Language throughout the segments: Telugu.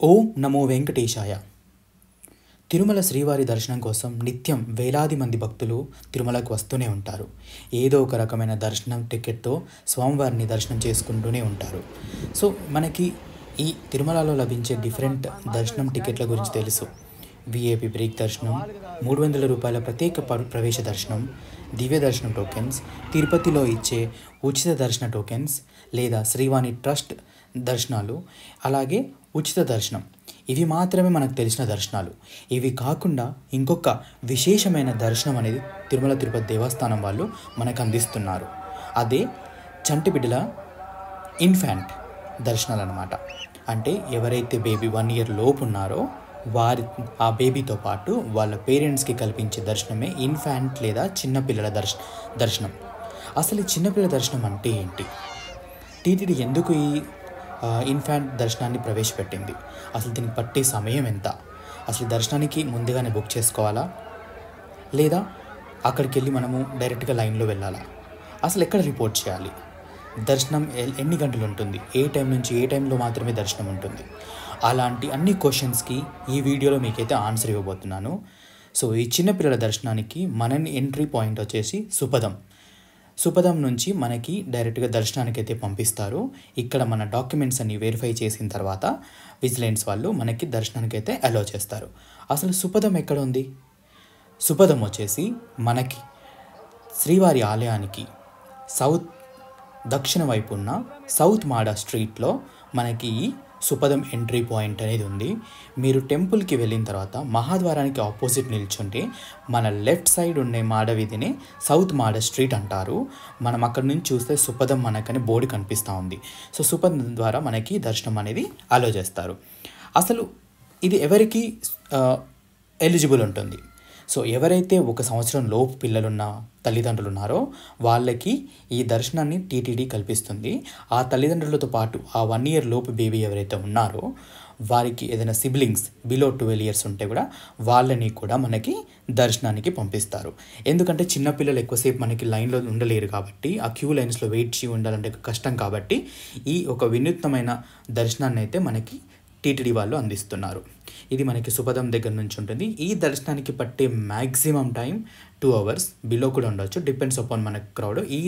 ఓం నమో వెంకటేశాయ. తిరుమల శ్రీవారి దర్శనం కోసం నిత్యం వేలాది మంది భక్తులు తిరుమలకు వస్తూనే ఉంటారు. ఏదో ఒక రకమైన దర్శనం టికెట్తో స్వామివారిని దర్శనం చేసుకుంటూనే ఉంటారు. సో మనకి ఈ తిరుమలలో లభించే డిఫరెంట్ దర్శనం టికెట్ల గురించి తెలుసు. విఐపి బ్రేక్ దర్శనం, 300 రూపాయల ప్రత్యేక ప్రవేశ దర్శనం, దివ్య దర్శనం టోకెన్స్, తిరుపతిలో ఇచ్చే ఉచిత దర్శన టోకెన్స్ లేదా శ్రీవాణి ట్రస్ట్ దర్శనాలు, అలాగే ఉచిత దర్శనం. ఇవి మాత్రమే మనకు తెలిసిన దర్శనాలు. ఇవి కాకుండా ఇంకొక విశేషమైన దర్శనం అనేది తిరుమల తిరుపతి దేవస్థానం వాళ్ళు మనకు అందిస్తున్నారు. అదే చంటి బిడ్డల ఇన్ఫాంట్ దర్శనాలు అన్నమాట. అంటే ఎవరైతే బేబీ 1 year లోపు ఉన్నారో ఆ బేబీతో పాటు వాళ్ళ పేరెంట్స్కి కల్పించే దర్శనమే ఇన్ఫాంట్ లేదా చిన్నపిల్లల దర్శనం. అసలు ఈ చిన్నపిల్లల దర్శనం అంటే ఏంటి? టీటీడీ ఎందుకు ఈ ఇన్ఫాంట్ దర్శనాన్ని ప్రవేశపెట్టింది? అసలు దీనికి పట్టే సమయం ఎంత? అసలు దర్శనానికి ముందుగానే బుక్ చేసుకోవాలా, లేదా అక్కడికి వెళ్ళి మనము డైరెక్ట్గా లైన్లో వెళ్ళాలా? అసలు ఎక్కడ రిపోర్ట్ చేయాలి? దర్శనం ఎన్ని గంటలు ఉంటుంది? ఏ టైం నుంచి ఏ టైంలో మాత్రమే దర్శనం ఉంటుంది? అలాంటి అన్ని క్వశ్చన్స్కి ఈ వీడియోలో మీకైతే ఆన్సర్ ఇవ్వబోతున్నాను. సో ఈ చిన్నపిల్లల దర్శనానికి మన ఎంట్రీ పాయింట్ వచ్చేసి సుపదం నుంచి మనకి డైరెక్ట్గా దర్శనానికి అయితే పంపిస్తారు. ఇక్కడ మన డాక్యుమెంట్స్ అన్ని వెరిఫై చేసిన తర్వాత విజిలెన్స్ వాళ్ళు మనకి దర్శనానికి అయితే అలౌ చేస్తారు. అసలు సుపదం ఎక్కడ ఉంది? సుపదం వచ్చేసి మనకి శ్రీవారి ఆలయానికి దక్షిణ వైపు ఉన్న సౌత్ మాడా స్ట్రీట్లో మనకి ఈ సుపదం ఎంట్రీ పాయింట్ అనేది ఉంది. మీరు టెంపుల్కి వెళ్ళిన తర్వాత మహాద్వారానికి ఆపోజిట్ నిల్చుంటే మన లెఫ్ట్ సైడ్ ఉండే మాడ వీధిని సౌత్ మాడ స్ట్రీట్ అంటారు. మనం అక్కడ నుంచి చూస్తే సుపదం మనకని బోర్డు కనిపిస్తూ ఉంది. సో సుపదం ద్వారా మనకి దర్శనం అనేది అలో చేస్తారు. అసలు ఇది ఎవరికి ఎలిజిబుల్ ఉంటుంది? సో ఎవరైతే 1 సంవత్సరం లోపు పిల్లలున్న తల్లిదండ్రులు ఉన్నారో వాళ్ళకి ఈ దర్శనాన్ని టీటీడీ కల్పిస్తుంది. ఆ తల్లిదండ్రులతో పాటు ఆ 1 year లోపు బేబీ ఎవరైతే ఉన్నారో వారికి ఏదైనా సిబ్లింగ్స్ బిలో 12 years ఉంటే కూడా వాళ్ళని కూడా మనకి దర్శనానికి పంపిస్తారు. ఎందుకంటే చిన్నపిల్లలు ఎక్కువసేపు మనకి లైన్లో ఉండలేరు కాబట్టి, ఆ క్యూ లైన్స్లో వెయిట్ చేసి ఉండాలంటే కష్టం కాబట్టి ఈ ఒక వినూత్నమైన దర్శనాన్ని అయితే మనకి టీటీడీ వాళ్ళు అందిస్తున్నారు. ఇది మనకి సుపదం దగ్గర నుంచి ఉంటుంది. ఈ దర్శనానికి పట్టే మ్యాక్సిమం టైం 2 hours, బిలో కూడా ఉండొచ్చు, డిపెండ్స్ అపాన్ మన క్రౌడ్. ఈ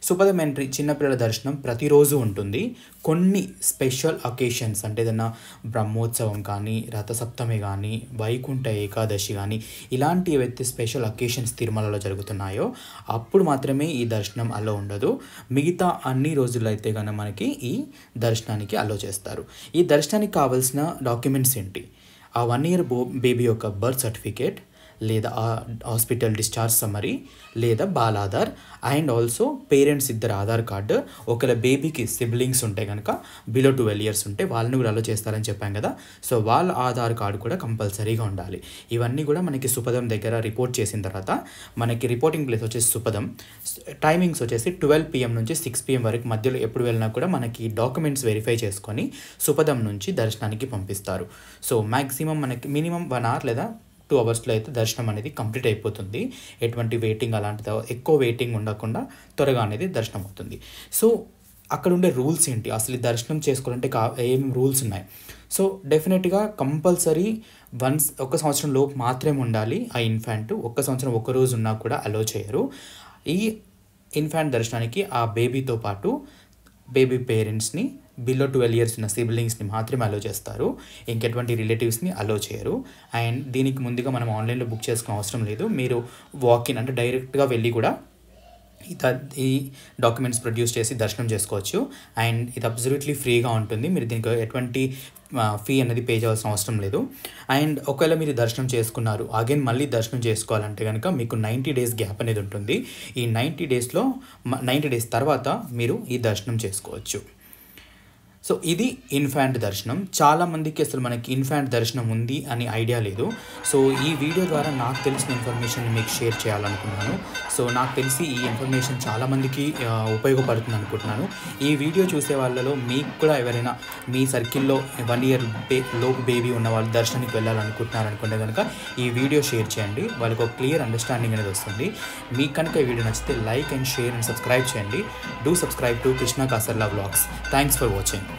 సుపదం ఎంట్రీ చిన్నపిల్లల దర్శనం ప్రతిరోజు ఉంటుంది. కొన్ని స్పెషల్ అకేషన్స్ అంటే ఏదైనా బ్రహ్మోత్సవం కానీ, రథసప్తమి కానీ, వైకుంఠ ఏకాదశి కానీ ఇలాంటి ఏవైతే స్పెషల్ అకేషన్స్ తిరుమలలో జరుగుతున్నాయో అప్పుడు మాత్రమే ఈ దర్శనం అలో ఉండదు. మిగతా అన్ని రోజుల్లో అయితే కనుక మనకి ఈ దర్శనానికి అలో చేస్తారు. ఈ దర్శనానికి కావాల్సిన డాక్యుమెంట్స్ ఏంటి? ఆ 1 year బేబీ యొక్క బర్త్ సర్టిఫికేట్ లేదా హాస్పిటల్ డిశ్చార్జ్ సమ్మరీ లేదా బాలాధార్ అండ్ ఆల్సో పేరెంట్స్ ఇద్దరు ఆధార్ కార్డు. ఒకవేళ బేబీకి సిబ్లింగ్స్ ఉంటే కనుక బిలో 12 years ఉంటే వాళ్ళని కూడా అలో చేస్తారని చెప్పాం కదా. సో వాళ్ళ ఆధార్ కార్డు కూడా కంపల్సరీగా ఉండాలి. ఇవన్నీ కూడా మనకి సుపదం దగ్గర రిపోర్ట్ చేసిన తర్వాత మనకి రిపోర్టింగ్ ప్లేస్ వచ్చేసి సుపదం. టైమింగ్స్ వచ్చేసి 12 PM నుంచి 6 PM వరకు మధ్యలో ఎప్పుడు వెళ్ళినా కూడా మనకి డాక్యుమెంట్స్ వెరిఫై చేసుకొని సుపదం నుంచి దర్శనానికి పంపిస్తారు. సో మ్యాక్సిమం మనకి మినిమం 1 hour లేదా 2 hours అయితే దర్శనం అనేది కంప్లీట్ అయిపోతుంది. ఎటువంటి వెయిటింగ్ అలాంటిది ఎక్కువ వెయిటింగ్ ఉండకుండా త్వరగా అనేది దర్శనం అవుతుంది. సో అక్కడ ఉండే రూల్స్ ఏంటి? అసలు దర్శనం చేసుకోవాలంటే ఏం రూల్స్ ఉన్నాయి? సో డెఫినెట్గా కంపల్సరీ 1 సంవత్సరం లోపు మాత్రమే ఉండాలి ఆ ఇన్ఫాంట్. 1 సంవత్సరం 1 రోజు ఉన్నా కూడా అలో చేయరు. ఈ ఇన్ఫాంట్ దర్శనానికి ఆ బేబీతో పాటు బేబీ పేరెంట్స్ని, బిలో 12 years ఉన్న సిబ్లింగ్స్ని మాత్రమే అలో చేస్తారు. ఇంకెటువంటి రిలేటివ్స్ని అలో చేయరు. అండ్ దీనికి ముందుగా మనం ఆన్లైన్లో బుక్ చేసుకునే అవసరం లేదు. మీరు వాకిన్ అంటే డైరెక్ట్గా వెళ్ళి కూడా ఈ డాక్యుమెంట్స్ ప్రొడ్యూస్ చేసి దర్శనం చేసుకోవచ్చు. అండ్ ఇది అబ్సల్యూట్లీ ఫ్రీగా ఉంటుంది. మీరు దీనికి ఎటువంటి ఫీ అనేది పే చేయాల్సిన అవసరం లేదు. అండ్ ఒకవేళ మీరు దర్శనం చేసుకున్నారు అగైన్ మళ్ళీ దర్శనం చేసుకోవాలంటే కనుక మీకు 90 days గ్యాప్ అనేది ఉంటుంది. ఈ 90 days తర్వాత మీరు ఈ దర్శనం చేసుకోవచ్చు. సో ఇది ఇన్ఫాంట్ దర్శనం. చాలామందికి అసలు మనకి ఇన్ఫాంట్ దర్శనం ఉంది అని ఐడియా లేదు. సో ఈ వీడియో ద్వారా నాకు తెలిసిన ఇన్ఫర్మేషన్ మీకు షేర్ చేయాలనుకున్నాను. సో నాకు తెలిసి ఈ ఇన్ఫర్మేషన్ చాలామందికి ఉపయోగపడుతుంది అనుకుంటున్నాను. ఈ వీడియో చూసే వాళ్ళలో మీకు కూడా ఎవరైనా మీ సర్కిల్లో 1 year లోపు బేబీ ఉన్న వాళ్ళు దర్శనానికి వెళ్ళాలనుకుంటున్నారు అనుకుంటే కనుక ఈ వీడియో షేర్ చేయండి. వాళ్ళకి ఒక క్లియర్ అండర్స్టాండింగ్ అనేది వస్తుంది. మీకు కనుక ఈ వీడియో నచ్చితే like and share and subscribe చేయండి. Do subscribe to Krishna Kasarla vlogs. Thanks for watching.